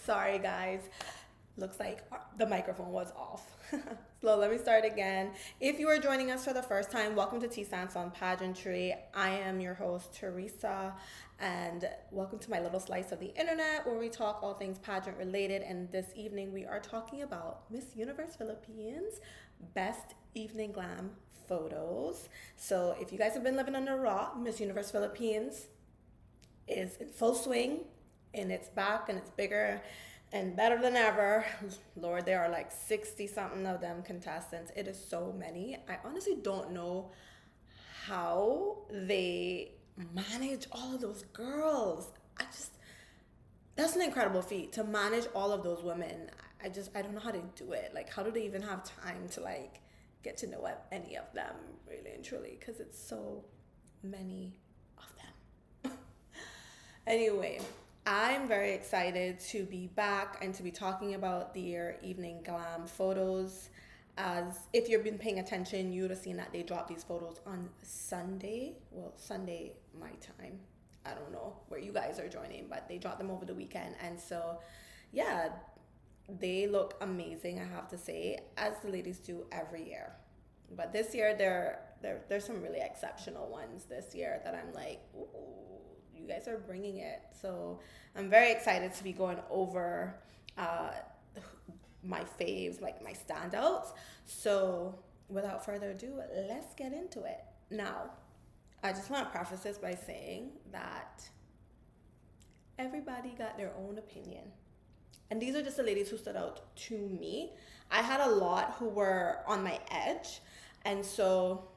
Sorry, guys. Looks like the microphone was off. So let me start again. If you are joining us for the first time, welcome to Tea Stance on Pageantry. I am your host, Teresa, and welcome to my little slice of the internet where we talk all things pageant related. And this evening we are talking about Miss Universe Philippines Best Evening Glam photos. So if you guys have been living under a rock, Miss Universe Philippines is in full swing and it's back and it's bigger and better than ever. Lord, there are like 60 something of them contestants. It is so many. I honestly don't know how they manage all of those girls. That's an incredible feat to manage all of those women. I don't know how they do it. Like, how do they even have time to like get to know any of them really and truly? Because it's so many of them. Anyway, I'm very excited to be back and to be talking about their Evening Glam photos. As if you've been paying attention, you would have seen that they dropped these photos on Sunday. Well, Sunday my time. I don't know where you guys are joining, but they dropped them over the weekend. And so, yeah, they look amazing, I have to say, as the ladies do every year. But this year, there's some really exceptional ones this year that I'm like, ooh, you guys are bringing it. So I'm very excited to be going over my faves, like my standouts. So without further ado, let's get into it. Now, I just want to preface this by saying that everybody got their own opinion. And these are just the ladies who stood out to me. I had a lot who were on my edge. And so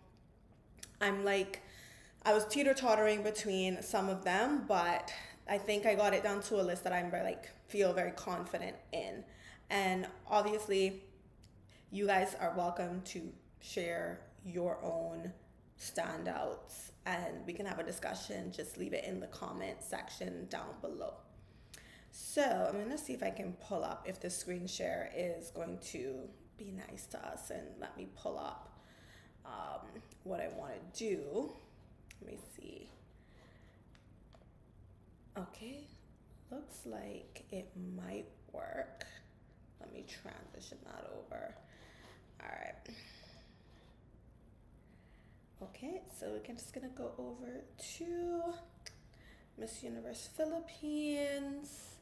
I was teeter-tottering between some of them, but I think I got it down to a list that I'm feel very confident in. And obviously, you guys are welcome to share your own standouts and we can have a discussion. Just leave it in the comment section down below. So I'm gonna see if I can pull up if the screen share is going to be nice to us and let me pull up what I want to do. Let me see. Okay, looks like it might work. Let me transition that over. All right. Okay, so we're just gonna go over to Miss Universe Philippines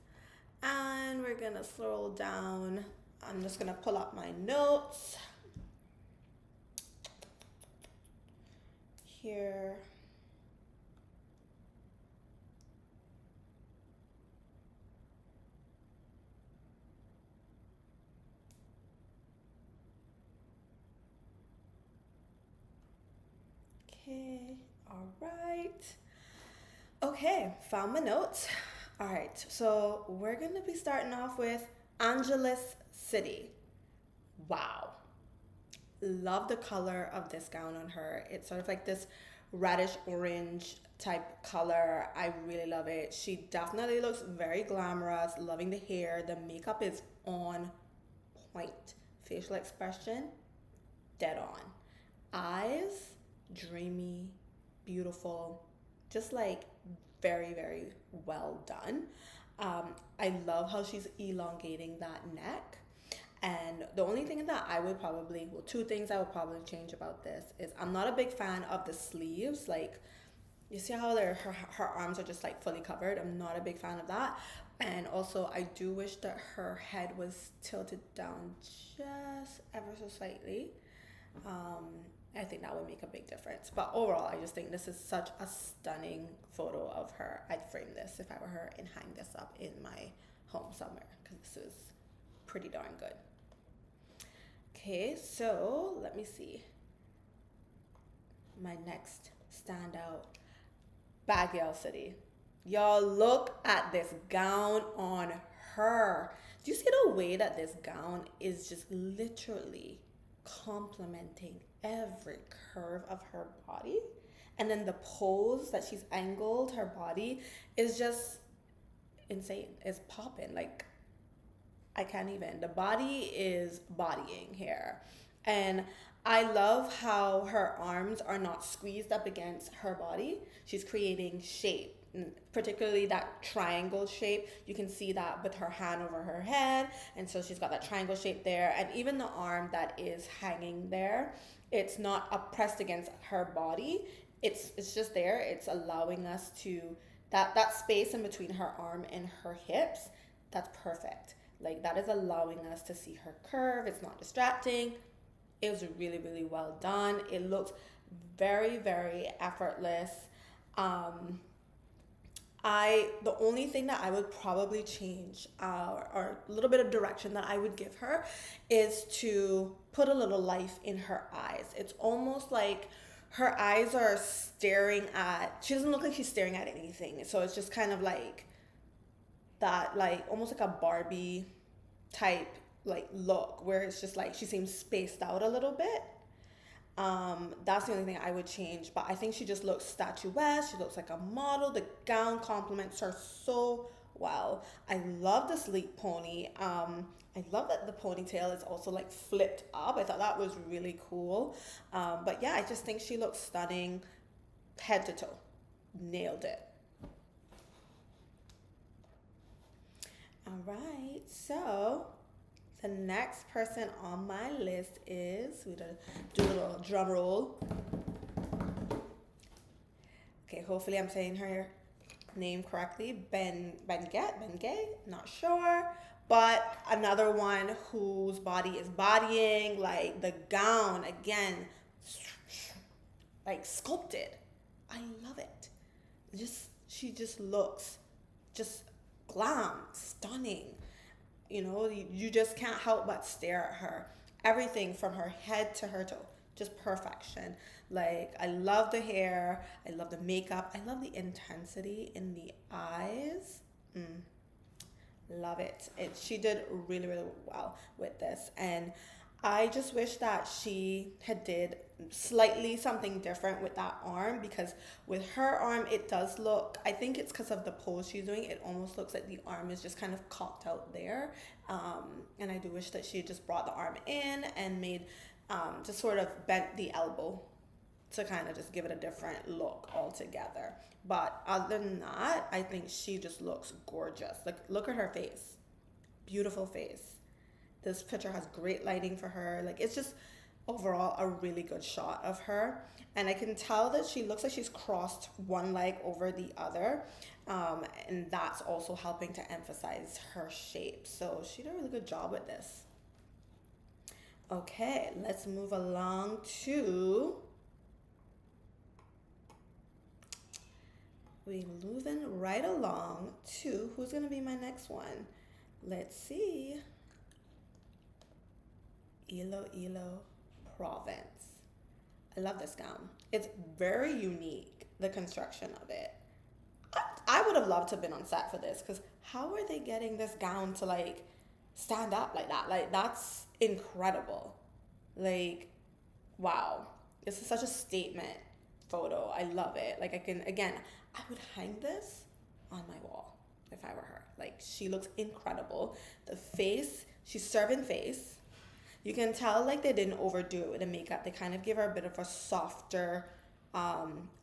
and we're gonna scroll down. I'm just gonna pull up my notes here. Okay, all right. Okay, found my notes. All right, so we're gonna be starting off with Angeles City. Wow. Love the color of this gown on her. It's sort of like this reddish orange type color. I really love it. She definitely looks very glamorous. Loving the hair. The makeup is on point. Facial expression, dead on. Eyes, dreamy, beautiful, just like very, very well done. I love how she's elongating that neck. And the only thing that I would probably, well, two things I would probably change about this is I'm not a big fan of the sleeves. Like, you see how her arms are just like fully covered? I'm not a big fan of that. And also, I do wish that her head was tilted down just ever so slightly. I think that would make a big difference. But overall, I just think this is such a stunning photo of her. I'd frame this if I were her and hang this up in my home somewhere because this is pretty darn good. Okay, so let me see. My next standout, Baguio City. Y'all look at this gown on her. Do you see the way that this gown is just literally complementing every curve of her body? And then the pose that she's angled her body is just insane. It's popping. Like, I can't even. The body is bodying here. And I love how her arms are not squeezed up against her body. She's creating shape. particularly that triangle shape. You can see that with her hand over her head, and so she's got that triangle shape there, and even the arm that is hanging there, it's not up pressed against her body. It's just there. It's allowing us to that space in between her arm and her hips. That's perfect. Like that is allowing us to see her curve. It's not distracting. It was really, really well done. It looks very, very effortless. Um, the only thing that I would probably change, or a little bit of direction that I would give her, is to put a little life in her eyes. It's almost like her eyes are staring at. She doesn't look like she's staring at anything. So it's just kind of like that, like almost like a Barbie type like look, where it's just like she seems spaced out a little bit. That's the only thing I would change. But I think she just looks statuesque. She looks like a model. The gown complements her so well. I love the sleek pony. I love that the ponytail is also like flipped up. I thought that was really cool. But yeah, I just think she looks stunning, head to toe. Nailed it. All right, so the next person on my list is, we gotta do a little drum roll. Okay, hopefully I'm saying her name correctly. Bengay, not sure. But another one whose body is bodying, like the gown, again, like sculpted. I love it. She just looks just glam, stunning. You know, you just can't help but stare at her. Everything from her head to her toe, just perfection. Like, I love the hair, I love the makeup, I love the intensity in the eyes. Love it. She did really, really well with this. And I just wish that she had did slightly something different with that arm, because with her arm it does look, I think it's because of the pose she's doing, it almost looks like the arm is just kind of cocked out there. And I do wish that she just brought the arm in and made just sort of bent the elbow to kind of just give it a different look altogether. But other than that, I think she just looks gorgeous. Like, look at her face. Beautiful face. This picture has great lighting for her. Like, it's just overall a really good shot of her. And I can tell that she looks like she's crossed one leg over the other. And that's also helping to emphasize her shape. So she did a really good job with this. Okay, let's move along to... We're moving right along to who's going to be my next one. Let's see. Ilo Province. I love this gown. It's very unique, the construction of it. I would have loved to have been on set for this, because how are they getting this gown to like stand up like that? Like, that's incredible. Like, wow. This is such a statement photo. I love it. Like, I would hang this on my wall if I were her. Like, she looks incredible. The face, she's serving face. You can tell like they didn't overdo it with the makeup. They kind of give her a bit of a softer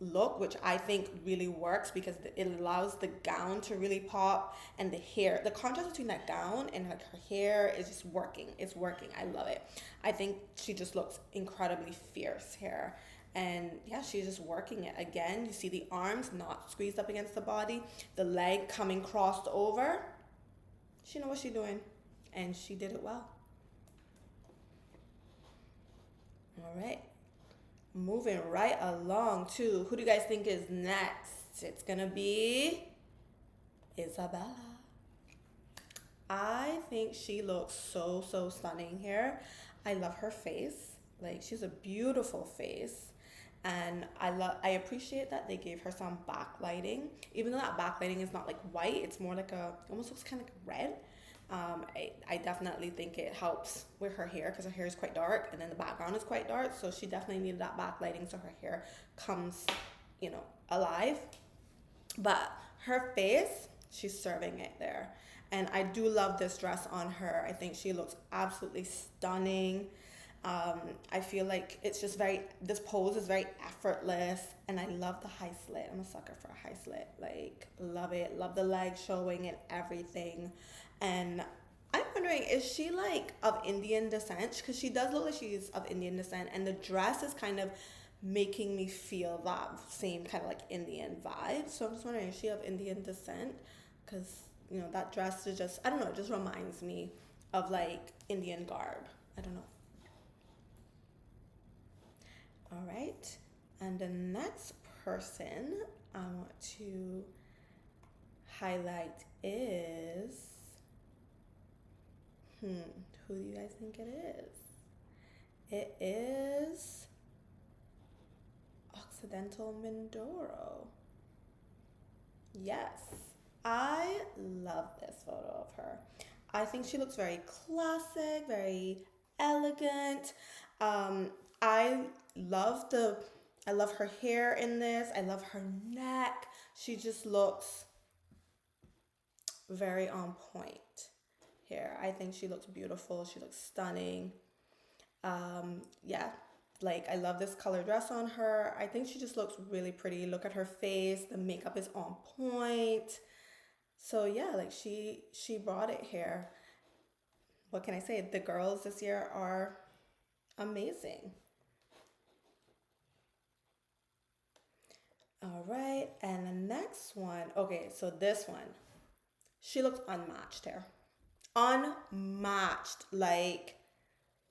look, which I think really works, because it allows the gown to really pop, and the hair, the contrast between that gown and like her hair is just working. It's working. I love it. I think she just looks incredibly fierce here. And yeah, she's just working it. Again, you see the arms not squeezed up against the body, the leg coming crossed over. She knows what she's doing, and she did it well. All right, moving right along to, who do you guys think is next? It's gonna be Isabella. I think she looks so stunning here. I love her face. Like, she's a beautiful face. And I appreciate that they gave her some backlighting. Even though that backlighting is not like white, it's more like almost looks kind of like red. I definitely think it helps with her hair, because her hair is quite dark and then the background is quite dark. So she definitely needed that backlighting so her hair comes, alive. But her face, she's serving it there. And I do love this dress on her. I think she looks absolutely stunning. I feel like it's just very, this pose is very effortless, and I love the high slit. I'm a sucker for a high slit. Like, love it. Love the legs showing and everything. And I'm wondering, is she like of Indian descent? Because she does look like she's of Indian descent, and the dress is kind of making me feel that same kind of like Indian vibe. So I'm just wondering, is she of Indian descent? Because, you know, that dress is just, I don't know, it just reminds me of like Indian garb. I don't know. All right. And the next person I want to highlight is, who do you guys think it is? It is Occidental Mindoro. Yes, I love this photo of her. I think she looks very classic, very elegant. Um, I love the, I love her hair in this. I love her neck. She just looks very on point here. I think she looks beautiful. She looks stunning. Yeah, like I love this color dress on her. I think she just looks really pretty. Look at her face. The makeup is on point. So yeah, like she brought it here. What can I say? The girls this year are amazing. All right, and the next one. Okay, so this one, she looks unmatched here. Unmatched. Like,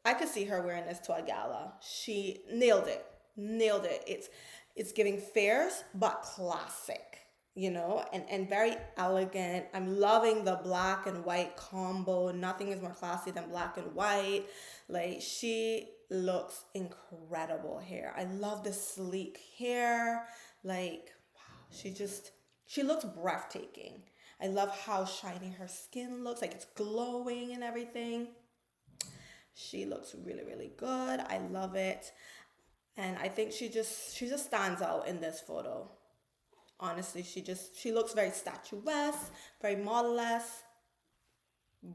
I could see her wearing this to a gala. She nailed it. Nailed it. It's giving fierce but classic, you know, and very elegant. I'm loving the black and white combo. Nothing is more classy than black and white. Like, she looks incredible here. I love the sleek hair. Like, wow, she looks breathtaking. I love how shiny her skin looks, like it's glowing and everything. She looks really, really good. I love it. And I think she just stands out in this photo. Honestly, she looks very statuesque, very model-esque.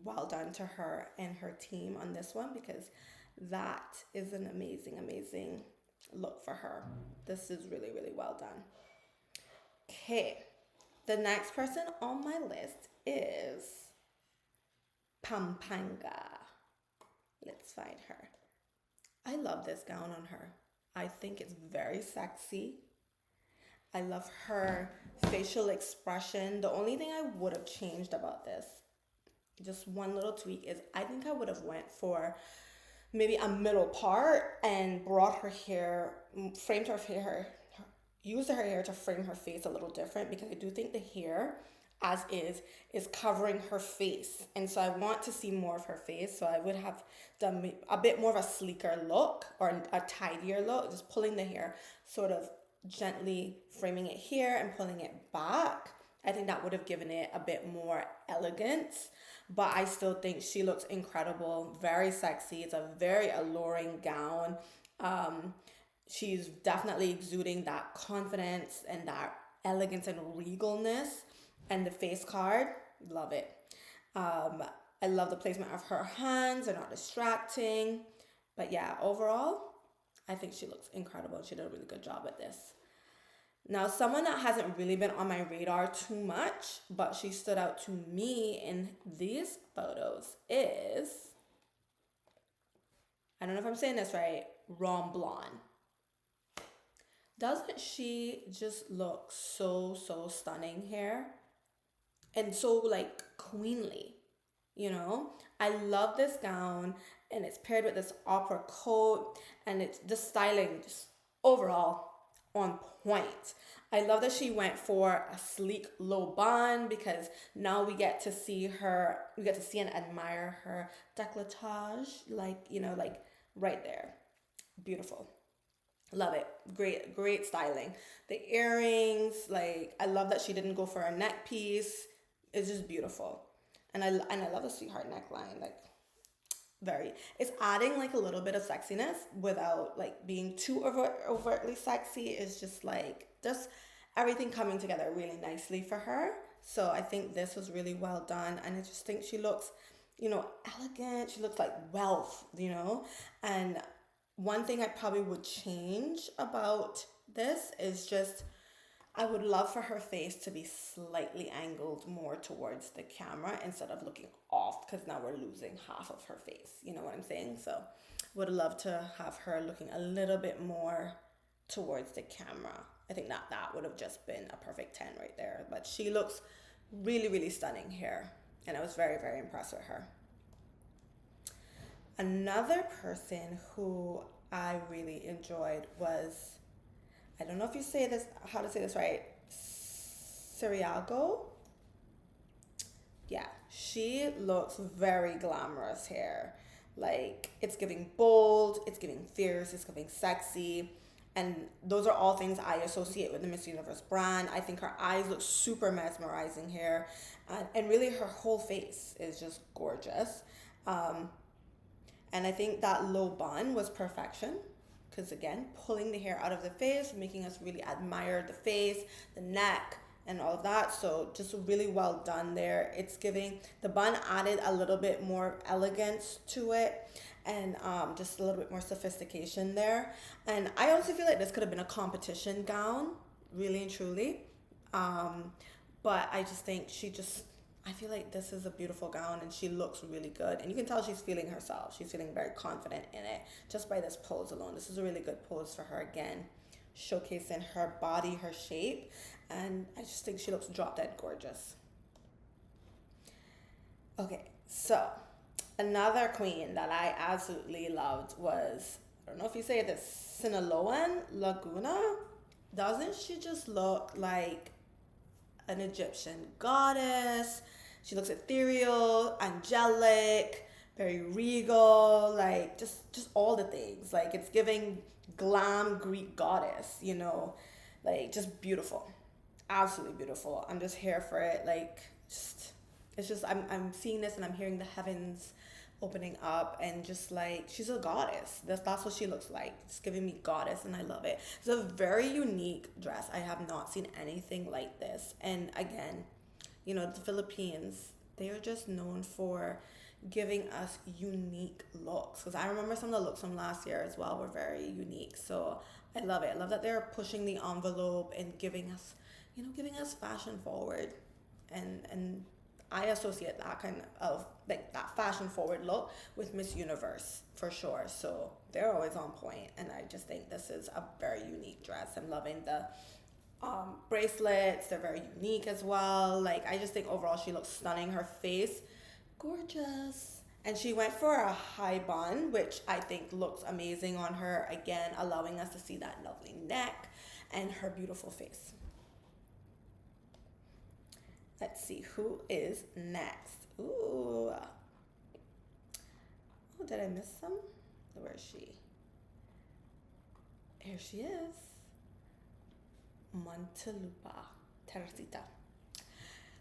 Well done to her and her team on this one, because that is an amazing, amazing look for her. This is really, really well done. Okay. The next person on my list is Pampanga. Let's find her. I love this gown on her. I think it's very sexy. I love her facial expression. The only thing I would have changed about this, just one little tweak, is I think I would have went for maybe a middle part and brought her hair, framed her hair, used her hair to frame her face a little different, because I do think the hair as is covering her face, and so I want to see more of her face. So I would have done a bit more of a sleeker look, or a tidier look, just pulling the hair, sort of gently framing it here and pulling it back. I think that would have given it a bit more elegance, but I still think she looks incredible, very sexy. It's a very alluring gown. She's definitely exuding that confidence and that elegance and regalness. And the face card, love it. I love the placement of her hands. They're not distracting. But yeah, overall, I think she looks incredible. She did a really good job at this. Now, someone that hasn't really been on my radar too much, but she stood out to me in these photos is, I don't know if I'm saying this right, Rom Blonde. Doesn't she just look so, so stunning here? And so like queenly, you know? I love this gown, and it's paired with this opera coat, and it's the styling just overall on point. I love that she went for a sleek low bun, because now we get to see and admire her décolletage, like, you know, like right there. Beautiful. Love it. Great, great styling. The earrings, like I love that she didn't go for a neck piece. It's just beautiful. And I love the sweetheart neckline. Like, very, it's adding like a little bit of sexiness without like being too overtly sexy. It's just like just everything coming together really nicely for her. So I think this was really well done, and I just think she looks elegant. She looks like wealth, And one thing I probably would change about this is just I would love for her face to be slightly angled more towards the camera instead of looking off because now we're losing half of her face. You know what I'm saying? So would love to have her looking a little bit more towards the camera. I think that would have just been a perfect 10 right there. But she looks really, really stunning here. And I was very, very impressed with her. Another person who I really enjoyed was, I don't know if you say this, how to say this right, Siriago. Yeah, she looks very glamorous here. Like, it's giving bold, it's giving fierce, it's giving sexy. And those are all things I associate with the Miss Universe brand. I think her eyes look super mesmerizing here. And really, her whole face is just gorgeous. And I think that low bun was perfection. Because again, pulling the hair out of the face, making us really admire the face, the neck, and all of that. So just really well done there. It's giving, the bun added a little bit more elegance to it and just a little bit more sophistication there. And I also feel like this could have been a competition gown, really and truly. But I just think I feel like this is a beautiful gown and she looks really good. And you can tell she's feeling herself. She's feeling very confident in it just by this pose alone. This is a really good pose for her again, showcasing her body, her shape. And I just think she looks drop dead gorgeous. Okay, so another queen that I absolutely loved was, I don't know if you say this, Sinaloan Laguna. Doesn't she just look like an Egyptian goddess? She looks ethereal, angelic, very regal, like just all the things. Like it's giving glam Greek goddess, like just beautiful. Absolutely beautiful. I'm just here for it. Like it's just I'm seeing this and I'm hearing the heavens opening up and just like she's a goddess. That's what she looks like. It's giving me goddess and I love it. It's a very unique dress. I have not seen anything like this. And again, the Philippines, they are just known for giving us unique looks. Because I remember some of the looks from last year as well were very unique. So I love it. I love that they're pushing the envelope and giving us fashion forward. And I associate that kind of like that fashion forward look with Miss Universe for sure. So they're always on point, and I just think this is a very unique dress. I'm loving the bracelets. They're very unique as well. Like I just think overall she looks stunning. Her face, gorgeous. And she went for a high bun, which I think looks amazing on her. Again, allowing us to see that lovely neck and her beautiful face. Let's see who is next. Ooh. Oh, did I miss some? Where is she? Here she is. Montelupa Teresita.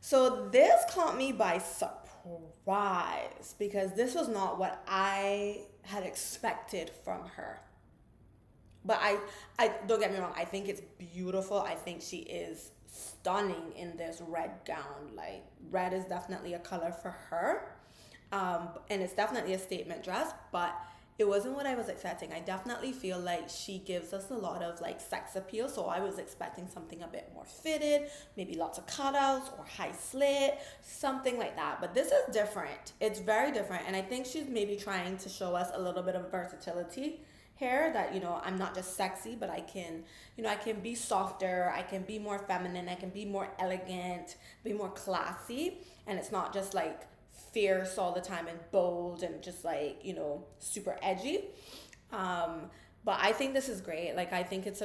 So this caught me by surprise because this was not what I had expected from her. But I don't get me wrong, I think it's beautiful. I think she is stunning in this red gown. Like red is definitely a color for her. And it's definitely a statement dress, but it wasn't what I was expecting. I definitely feel like she gives us a lot of like sex appeal. So I was expecting something a bit more fitted, maybe lots of cutouts or high slit, something like that. But this is different. It's very different. And I think she's maybe trying to show us a little bit of versatility here, that I'm not just sexy, but I can be softer, I can be more feminine, I can be more elegant, be more classy, and it's not just like fierce all the time and bold and just like super edgy. But I think this is great. Like I think it's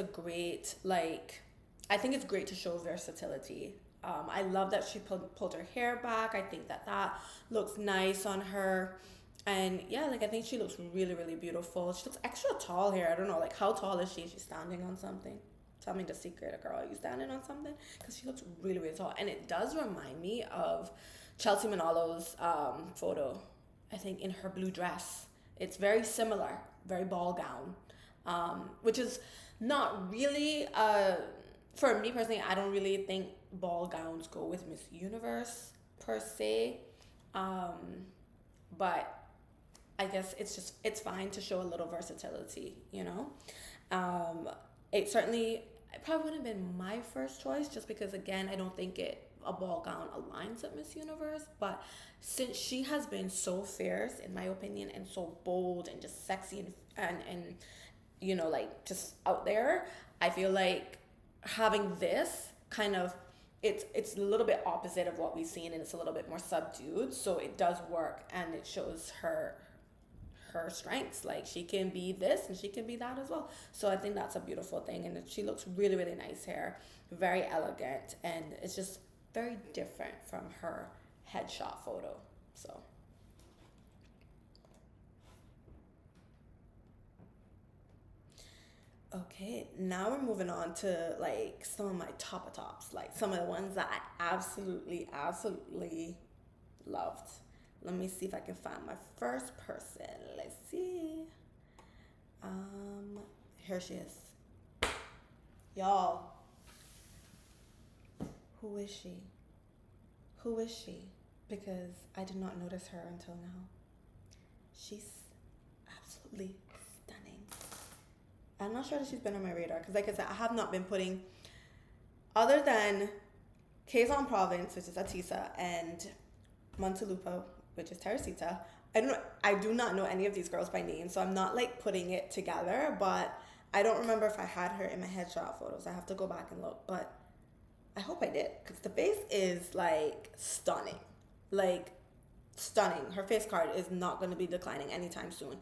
great to show versatility. I love that she pulled her hair back. I think that looks nice on her. And yeah, like I think she looks really, really beautiful. She looks extra tall here. I don't know, like how tall is she? She's standing on something. Tell me the secret, girl. Are you standing on something? Because she looks really, really tall. And it does remind me of Chelsea Manalo's photo, I think, in her blue dress. It's very similar, very ball gown, which is not really, for me personally, I don't really think ball gowns go with Miss Universe per se. but I guess it's fine to show a little versatility, you know. Um, it certainly it probably wouldn't have been my first choice just because again I don't think it a ball gown aligns with Miss Universe, but since she has been so fierce in my opinion and so bold and just sexy and you know like just out there, I feel like having this kind of it's a little bit opposite of what we've seen and it's a little bit more subdued, so it does work and it shows her strengths. Like she can be this and she can be that as well. So I think that's a beautiful thing. And she looks really, really nice here, very elegant, and it's just very different from her headshot photo. So okay, now we're moving on to like some of my top of tops, like some of the ones that I absolutely, absolutely loved. Let me see if I can find my first person. Let's see. Um, Here she is. Y'all, who is she? Who is she? Because I did not notice her until now. She's absolutely stunning. I'm not sure that she's been on my radar because, like I said, I have not been putting, other than Quezon Province, which is Atisa, and Montelupo, which is Teresita. I do not know any of these girls by name, so I'm not like putting it together, but I don't remember if I had her in my headshot photos. I have to go back and look, but I hope I did because the face is like stunning. Like stunning. Her face card is not going to be declining anytime soon.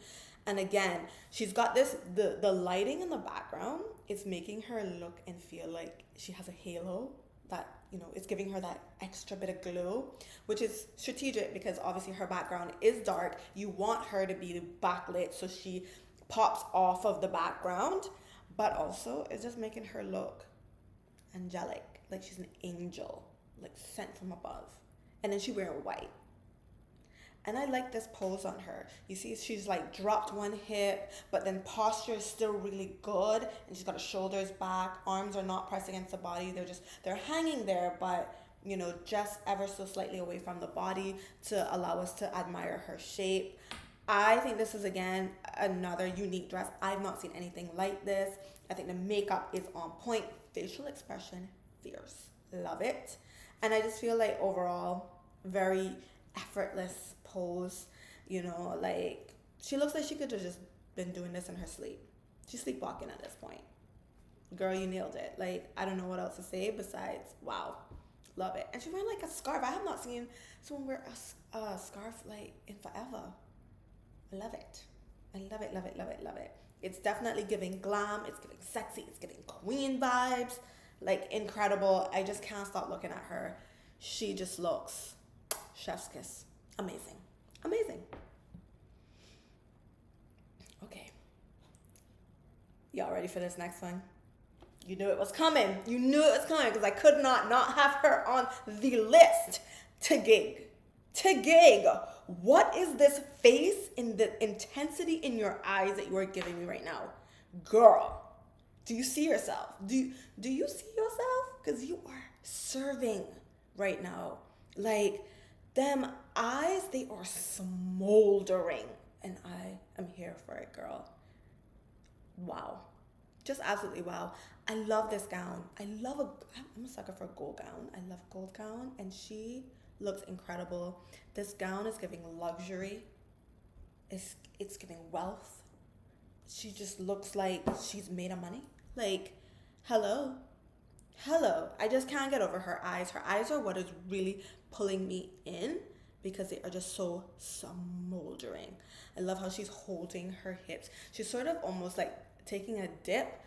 And again, she's got this the lighting in the background is making her look and feel like she has a halo that, you know, it's giving her that extra bit of glow, which is strategic because obviously her background is dark. You want her to be backlit so she pops off of the background, but also it's just making her look angelic, like she's an angel, like sent from above. And then she wearing white. And I like this pose on her. You see, she's like dropped one hip, but then posture is still really good. And she's got her shoulders back. Arms are not pressed against the body. They're hanging there, but, you know, just ever so slightly away from the body to allow us to admire her shape. I think this is, again, another unique dress. I've not seen anything like this. I think the makeup is on point. Facial expression, fierce. Love it. And I just feel like overall, very effortless pose, you know, like she looks like she could have just been doing this in her sleep. She's sleepwalking at this point. Girl, you nailed it. Like, I don't know what else to say besides wow, love it. And she's wearing like a scarf. I have not seen someone wear a scarf like in forever. I love it. I love it, love it, love it, love it. It's definitely giving glam, it's giving sexy, it's giving queen vibes, like incredible. I just can't stop looking at her. She just looks chef's kiss. Amazing. Amazing. Okay. Y'all ready for this next one? You knew it was coming. You knew it was coming because I could not have her on the list. To gig. To gig. What is this face and the intensity in your eyes that you are giving me right now? Girl, do you see yourself? Do you see yourself? Because you are serving right now. Like, them eyes, they are smoldering. And I am here for it, girl. Wow. Just absolutely wow. I love this gown. I'm a sucker for a gold gown. I love gold gown. And she looks incredible. This gown is giving luxury. It's giving wealth. She just looks like she's made of money. Like, hello. I just can't get over her eyes. Her eyes are what is really pulling me in because they are just so smoldering. I love how she's holding her hips. She's sort of almost like taking a dip,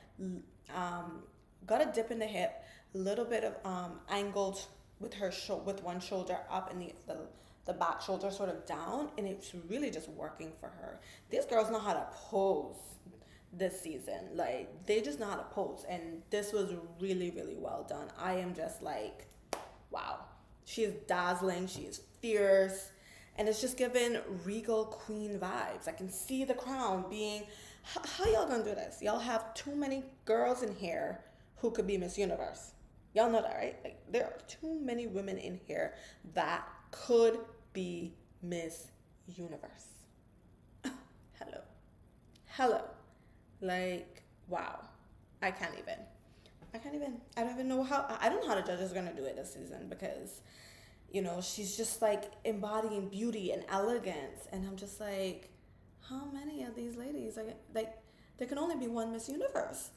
got a dip in the hip, a little bit of angled with her with one shoulder up and the back shoulder sort of down, and it's really just working for her. These girls know how to pose this season. Like, they just know how to pose, and this was really, really well done. I am just like, wow. She is dazzling, she is fierce, and it's just giving regal queen vibes. I can see the crown being, how y'all gonna do this? Y'all have too many girls in here who could be Miss Universe. Y'all know that, right? Like, there are too many women in here that could be Miss universe. Hello. Hello. Like, wow. I can't even. I can't even. I don't even know how. I don't know how the judges are going to do it this season because, she's just like embodying beauty and elegance. And I'm just like, how many of these ladies are like, there can only be one Miss Universe.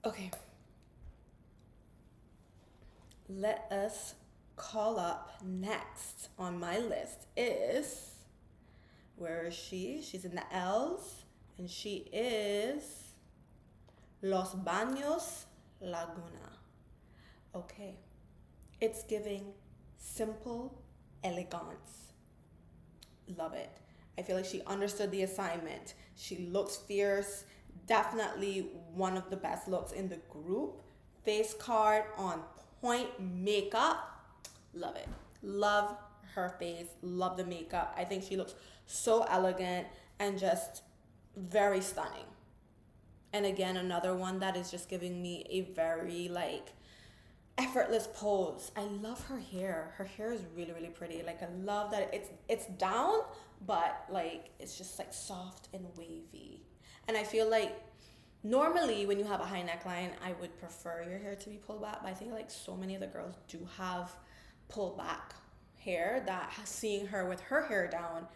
Okay. Let us call up next on my list is, where is she? She's in the L's, and she is Los Baños Laguna. Okay. It's giving simple elegance. Love it. I feel like she understood the assignment. She looks fierce. Definitely one of the best looks in the group. Face card on point, makeup. Love it. Love her face. Love the makeup. I think she looks so elegant and just very stunning. And again, another one that is just giving me a very like effortless pose. I love her hair. Her hair is really, really pretty. Like I love that it's down, but like it's just like soft and wavy. And I feel like normally when you have a high neckline, I would prefer your hair to be pulled back, but I think like so many of the girls do have pulled back hair that seeing her with her hair down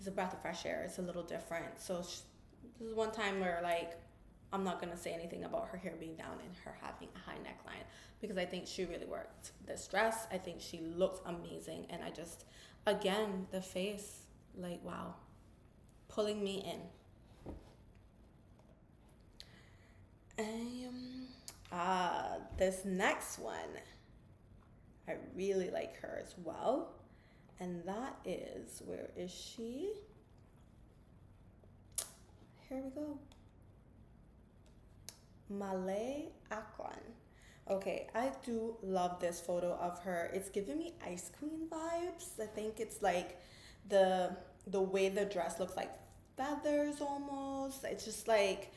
is a breath of fresh air. It's a little different. So this is one time where like I'm not going to say anything about her hair being down and her having a high neckline because I think she really worked this dress. I think she looks amazing. And I just, again, the face, like, wow, pulling me in. This next one, I really like her as well. And that is, where is she? Here we go. Malay Akron. Okay, I do love this photo of her. It's giving me ice queen vibes. I think it's like the way the dress looks like feathers almost. It's just like,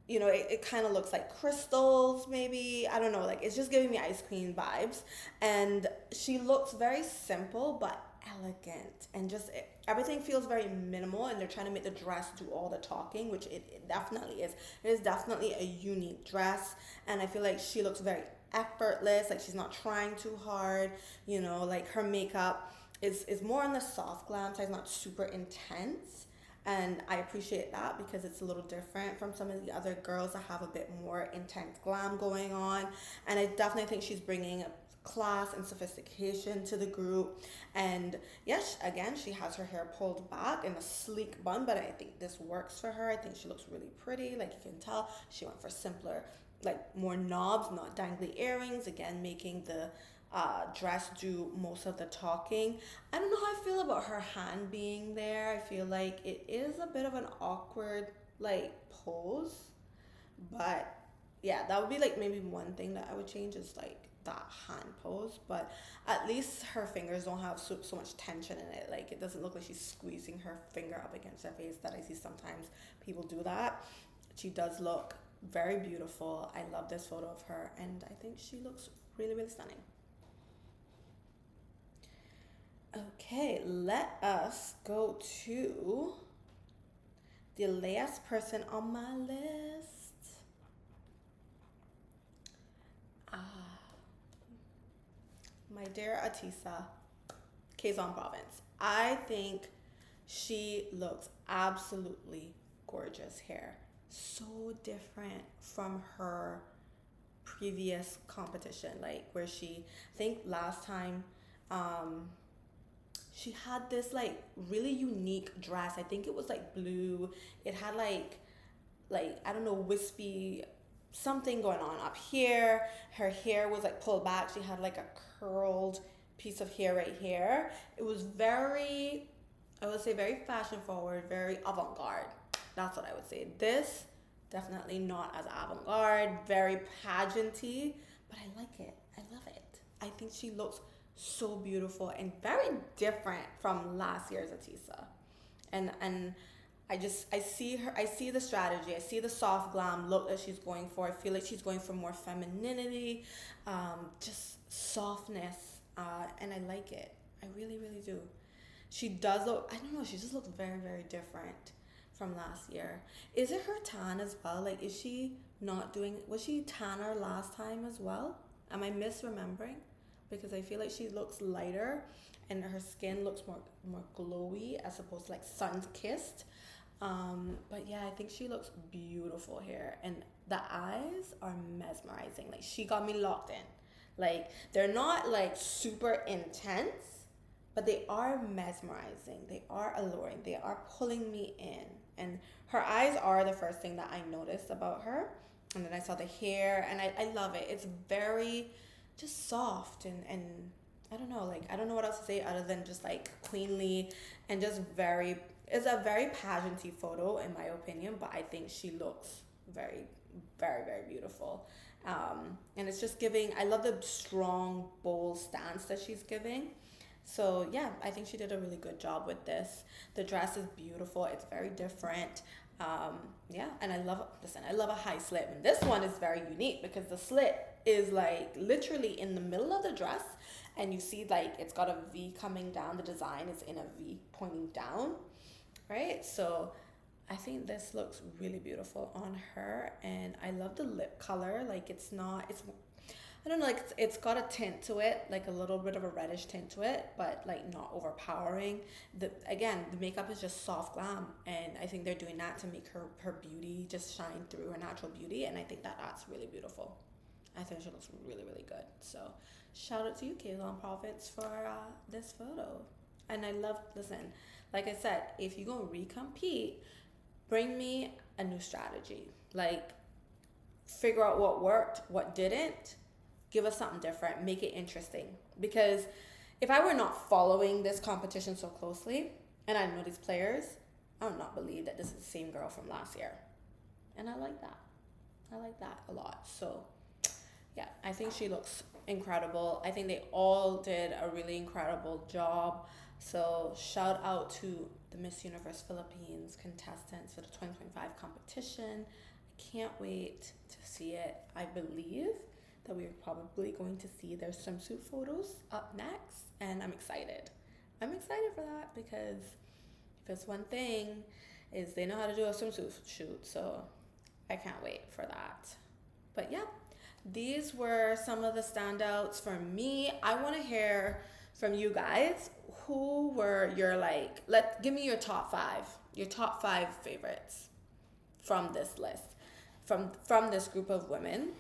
it kind of looks like crystals maybe. I don't know, like it's just giving me ice queen vibes. And she looks very simple but elegant and just everything feels very minimal, and they're trying to make the dress do all the talking, which it definitely is. It is definitely a unique dress, and I feel like she looks very effortless, like she's not trying too hard, like her makeup is more on the soft glam side, not super intense. And I appreciate that because it's a little different from some of the other girls that have a bit more intense glam going on. And I definitely think she's bringing class and sophistication to the group. And yes, again, she has her hair pulled back in a sleek bun, but I think this works for her. I think she looks really pretty. Like you can tell, she went for simpler, like more knobs, not dangly earrings. Again, making the dress do most of the talking. I don't know how I feel about her hand being there. I feel like it is a bit of an awkward like pose, but yeah, that would be like maybe one thing that I would change is like that hand pose. But at least her fingers don't have so much tension in it. Like it doesn't look like she's squeezing her finger up against her face that I see sometimes people do that. She does look very beautiful. I love this photo of her, and I think she looks really, really stunning. Okay, let us go to the last person on my list. My dear Atisa, Quezon Province. I think she looks absolutely gorgeous here. So different from her previous competition, like where I think last time, she had this like really unique dress. I think it was like blue. It had like I don't know, wispy something going on up here. Her hair was like pulled back. She had like a curled piece of hair right here. It was very, I would say, very fashion forward, very avant-garde. That's what I would say. This definitely not as avant-garde, very pageanty, but I like it. I love it. I think she looks so beautiful and very different from last year's Atisa. And I see her, I see the strategy, I see the soft glam look that she's going for. I feel like she's going for more femininity, just softness, and I like it. I really, really do. She does look, I don't know, she just looks very, very different from last year. Is it her tan as well? Like, is she not doing, was she tanner last time as well? Am I misremembering? Because I feel like she looks lighter and her skin looks more glowy as opposed to like sun kissed. But yeah, I think she looks beautiful here, and the eyes are mesmerizing. Like, she got me locked in. Like, they're not like super intense, but they are mesmerizing. They are alluring. They are pulling me in. And her eyes are the first thing that I noticed about her. And then I saw the hair, and I love it. It's very just soft and I don't know, like, I don't know what else to say other than just like queenly and just very, it's a very pageanty photo in my opinion, but I think she looks very, very, very beautiful. And it's just giving, I love the strong, bold stance that she's giving. So yeah, I think she did a really good job with this. The dress is beautiful. It's very different. Yeah, and I love a high slit. And this one is very unique because the slit is like literally in the middle of the dress, and you see like it's got a V coming down. The design is in a V pointing down, right? So I think this looks really beautiful on her, and I love the lip color. Like, it's not, it's, I don't know, like it's got a tint to it, like a little bit of a reddish tint to it, but like not overpowering. The makeup is just soft glam, and I think they're doing that to make her beauty just shine through, her natural beauty, and I think that that's really beautiful. I think she looks really, really good. So shout out to you, Kayla Profits, for this photo. And I love, listen, like I said, if you're gonna recompete, bring me a new strategy. Like, figure out what worked, what didn't, give us something different, make it interesting. Because if I were not following this competition so closely and I know these players, I would not believe that this is the same girl from last year. And I like that. I like that a lot. So yeah, I think she looks incredible. I think they all did a really incredible job. So shout out to the Miss Universe Philippines contestants for the 2025 competition. I can't wait to see it. I believe that we're probably going to see their swimsuit photos up next, and I'm excited. I'm excited for that because if it's one thing, is they know how to do a swimsuit shoot, so I can't wait for that. But yeah, these were some of the standouts for me. I want to hear from you guys. Who were your give me your top five favorites from this list, from this group of women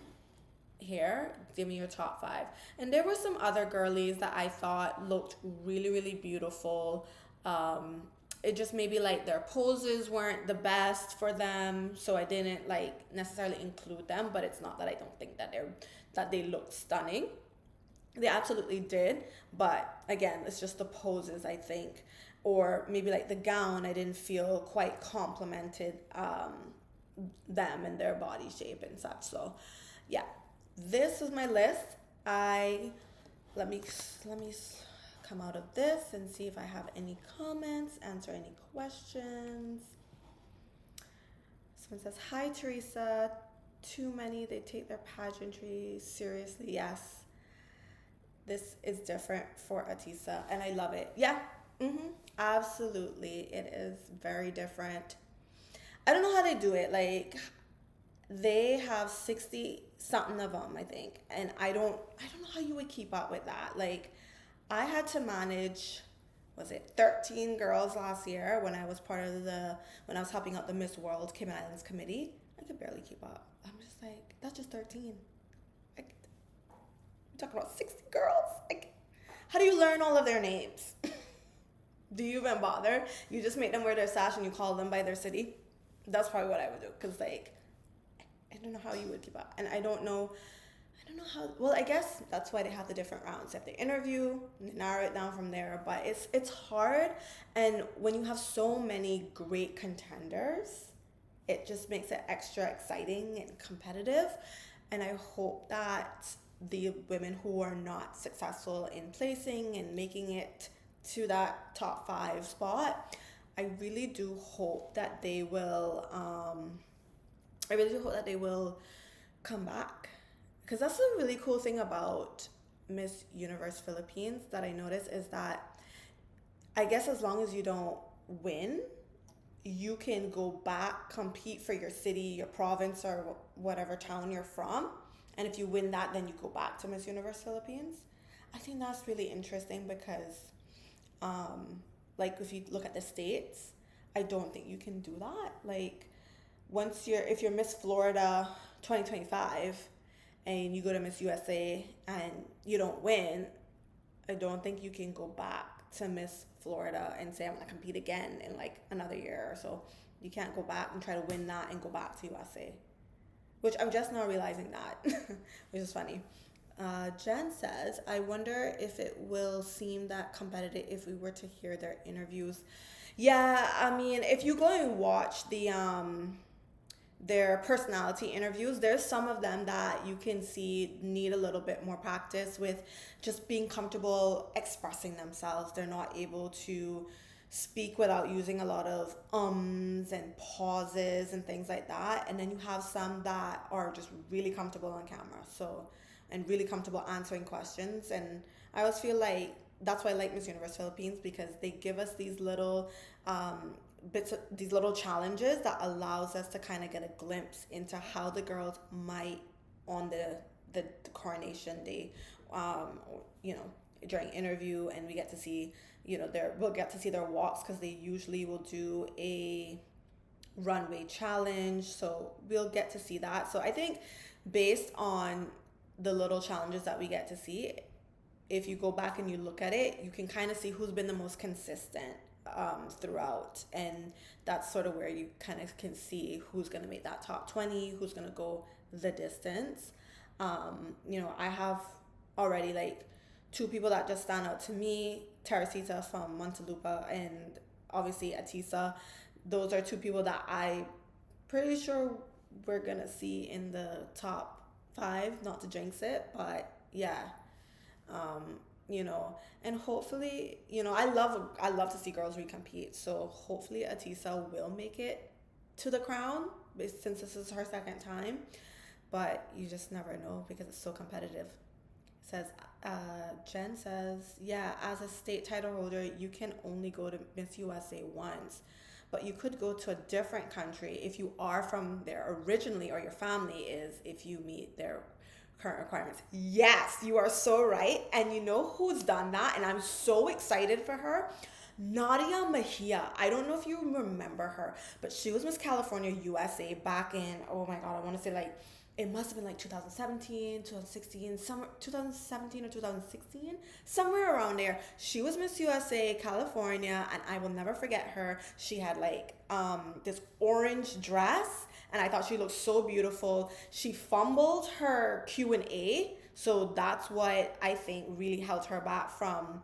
here. Give me your top five. And there were some other girlies that I thought looked really, really beautiful. It just maybe like their poses weren't the best for them, so I didn't like necessarily include them. But it's not that I don't think that they looked stunning. They absolutely did, but again, it's just the poses, I think, or maybe like the gown, I didn't feel quite complimented them and their body shape and such. So yeah, this was my list. Let me come out of this and see if I have any comments, answer any questions. Someone says, hi Teresa, too many, they take their pageantry seriously. Yes, this is different for Atisa, and I love it. Yeah, absolutely, it is very different. I don't know how they do it. Like, they have 60 something of them, I think, and I don't know how you would keep up with that. Like, I had to manage, was it 13 girls last year when I was when I was helping out the Miss World Cayman Islands committee. I could barely keep up. I'm just like, that's just 13. We're talking about 60 girls. Like, how do you learn all of their names? Do you even bother? You just make them wear their sash and you call them by their city? That's probably what I would do, because like, I don't know how you would keep up. And I don't know how, well, I guess that's why they have the different rounds. They have the interview and they narrow it down from there, but it's hard. And when you have so many great contenders, it just makes it extra exciting and competitive. And I hope that the women who are not successful in placing and making it to that top 5 spot, I really do hope that they will come back. Because that's the really cool thing about Miss Universe Philippines that I noticed, is that I guess as long as you don't win, you can go back, compete for your city, your province, or whatever town you're from. And if you win that, then you go back to Miss Universe Philippines. I think that's really interesting because, um, like, if you look at the states, I don't think you can do that. Like, if you're Miss Florida 2025 and you go to Miss USA and you don't win, I don't think you can go back to Miss Florida and say I'm gonna compete again in like another year or so. You can't go back and try to win that and go back to USA, which I'm just now realizing that, which is funny. Jen says, I wonder if it will seem that competitive if we were to hear their interviews. Yeah, I mean, if you go and watch their personality interviews, there's some of them that you can see need a little bit more practice with just being comfortable expressing themselves. They're not able to speak without using a lot of ums and pauses and things like that. And then you have some that are just really comfortable on camera. So, and really comfortable answering questions. And I always feel like that's why I like Miss Universe Philippines, because they give us these little these little challenges that allows us to kind of get a glimpse into how the girls might on the coronation day, you know, during interview, and we get to see, we'll get to see their walks because they usually will do a runway challenge, so we'll get to see that. So I think based on the little challenges that we get to see, if you go back and you look at it, you can kind of see who's been the most consistent throughout, and that's sort of where you kind of can see who's going to make that top 20, who's going to go the distance. I have already like two people that just stand out to me: Teresita from Montalupa and obviously Atisa. Those are two people that I pretty sure we're gonna see in the top 5, not to jinx it, but yeah. um, and hopefully, I love to see girls recompete. So hopefully Atisa will make it to the crown, since this is her second time. But you just never know because it's so competitive. Says Jen says, yeah, as a state title holder, you can only go to Miss USA once, but you could go to a different country if you are from there originally, or your family is, if you meet their current requirements. Yes, you are so right. And you know who's done that? And I'm so excited for her. Nadia Mejia. I don't know if you remember her, but she was Miss California USA back in, oh my God, I want to say like, it must have been like 2017, 2016, somewhere 2017 or 2016, somewhere around there. She was Miss USA California, and I will never forget her. She had like this orange dress, and I thought she looked so beautiful. She fumbled her Q&A, so that's what I think really held her back from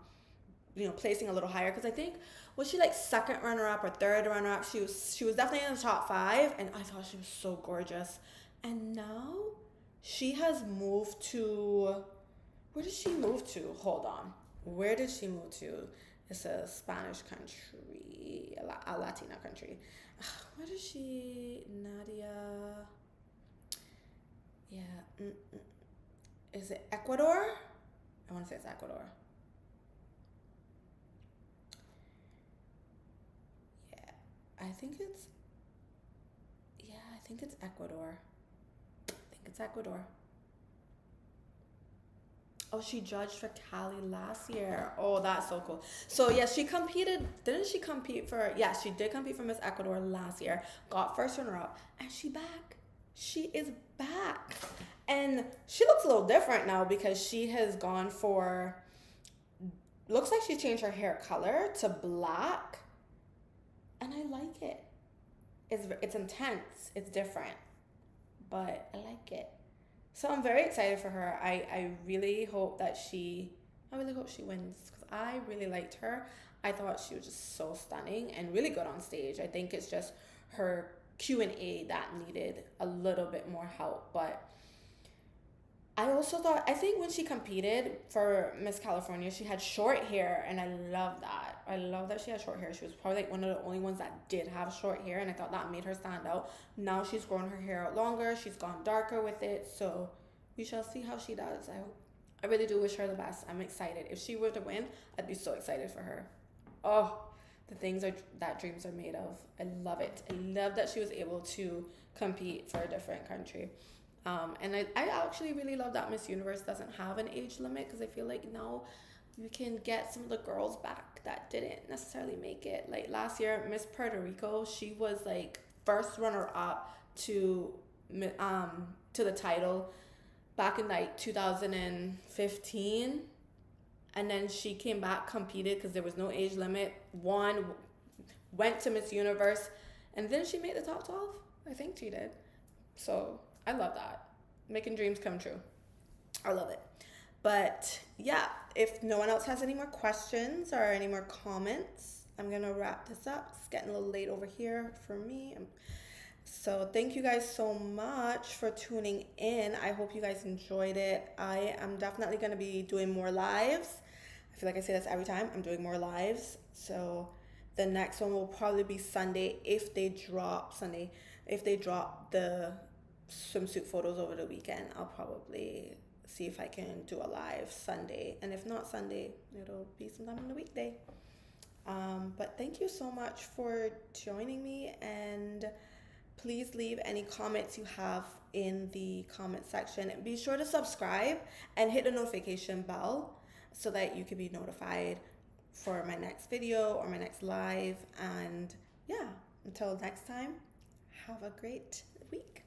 placing a little higher, because I think, was she like second runner up or third runner up? She was definitely in the top 5, and I thought she was so gorgeous. And now she has moved to, where did she move to? Hold on. Where did she move to? It's a Spanish country, a Latina country. Where did she, Nadia? Yeah. Is it Ecuador? I want to say it's Ecuador. Yeah. I think it's Ecuador. It's Ecuador. Oh, she judged for Cali last year. Oh, that's so cool. So yeah, she competed. Didn't she compete for? Yeah, she did compete for Miss Ecuador last year. Got first runner up, and she back. She is back, and she looks a little different now because she has gone for. Looks like she changed her hair color to black, and I like it. It's intense. It's different, but I like it. So I'm very excited for her. I really hope she wins, because I really liked her. I thought she was just so stunning and really good on stage. I think it's just her Q&A that needed a little bit more help. But I think when she competed for Miss California, she had short hair, and I love that. I love that she had short hair. She was probably like one of the only ones that did have short hair, and I thought that made her stand out. Now she's grown her hair out longer. She's gone darker with it, so we shall see how she does. I really do wish her the best. I'm excited. If she were to win, I'd be so excited for her. Oh, the things are that dreams are made of. I love it. I love that she was able to compete for a different country. And I actually really love that Miss Universe doesn't have an age limit, because I feel like now you can get some of the girls back that didn't necessarily make it. Like last year, Miss Puerto Rico, she was like first runner up to to the title back in like 2015, and then she came back, competed because there was no age limit, won, went to Miss Universe, and then she made the top 12. I think she did. So I love that. Making dreams come true. I love it. But yeah, if no one else has any more questions or any more comments, I'm gonna wrap this up. It's getting a little late over here for me. So thank you guys so much for tuning in. I hope you guys enjoyed it. I am definitely gonna be doing more lives. I feel like I say this every time. I'm doing more lives. So the next one will probably be Sunday if they drop the swimsuit photos over the weekend. I'll probably see if I can do a live Sunday, and if not Sunday, it'll be sometime on the weekday. But thank you so much for joining me, and please leave any comments you have in the comment section. Be sure to subscribe and hit the notification bell so that you can be notified for my next video or my next live. And yeah, until next time, have a great week.